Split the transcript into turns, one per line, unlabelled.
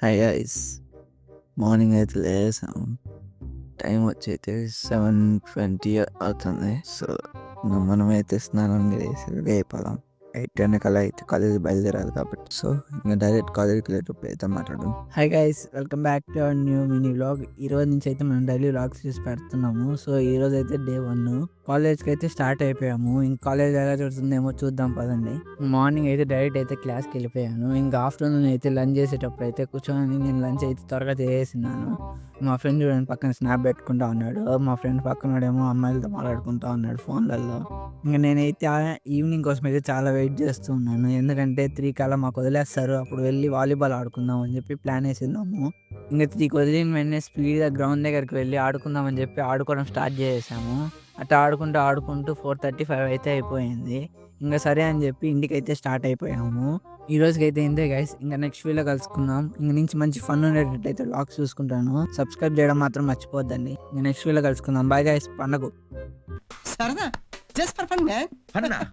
Hi guys, morning అయితే లేసాం. Time వచ్చైతే 7:20 అవుతుంది. So మనమైతే స్నానం చేసి రేపదాం 8 కల్లా అయితే కాలేజ్ బయలుదేరాలి కాబట్టి. సో ఇంకా డైరెక్ట్ కాలేజ్కి వెళ్ళేటప్పుడు అయితే మాట్లాడు. Hi guys, welcome back to our new mini vlog. ఈ రోజు నుంచి అయితే మనం డైలీ వ్లాగ్స్ చేసి పెడుతున్నాము. సో ఈ రోజు అయితే డే 1 కాలేజ్కి అయితే స్టార్ట్ అయిపోయాము. ఇంక కాలేజ్ ఎలా జరుగుతుందేమో చూద్దాం పదండి. మార్నింగ్ అయితే డైరెక్ట్ అయితే క్లాస్కి వెళ్ళిపోయాను. ఇంకా ఆఫ్టర్నూన్ అయితే లంచ్ చేసేటప్పుడు అయితే కూర్చొని నేను లంచ్ అయితే త్వరగా చేసేసినాను. మా ఫ్రెండ్ చూడండి పక్కన స్నాప్ పెట్టుకుంటా ఉన్నాడు. మా ఫ్రెండ్ పక్కనోడేమో అమ్మాయిలతో మాట్లాడుకుంటా ఉన్నాడు ఫోన్లలో. ఇంక నేనైతే ఈవినింగ్ కోసం అయితే చాలా వెయిట్ చేస్తూ ఉన్నాను. ఎందుకంటే 3 కల్లా మాకు వదిలేస్తారు. అప్పుడు వెళ్ళి వాలీబాల్ ఆడుకుందాం అని చెప్పి ప్లాన్ వేసినాము. ఇంకా 3కి వదిలిన వెంటనే స్పీడ్గా గ్రౌండ్ దగ్గరికి వెళ్ళి ఆడుకుందాం అని చెప్పి ఆడుకోవడం స్టార్ట్ చేసాము. అట్లా ఆడుకుంటూ 4:35 అయితే అయిపోయింది. ఇంకా సరే అని చెప్పి ఇంటికైతే స్టార్ట్ అయిపోయాము. ఈ రోజుకైతే ఇంతే గైస్. ఇంకా నెక్స్ట్ వీడియోలో కలుసుకుందాం. ఇంక నుంచి మంచి ఫన్ ఉండేటట్టయితే వ్లాగ్స్ చూసుకుంటాను. సబ్స్క్రైబ్ చేయడం మాత్రం మర్చిపోద్దండి. ఇంకా నెక్స్ట్ వీడియోలో కలుసుకుందాం. Bye guys. పండగ
సరదా జస్ట్ ఫర్ ఫన్ మ్యాన్.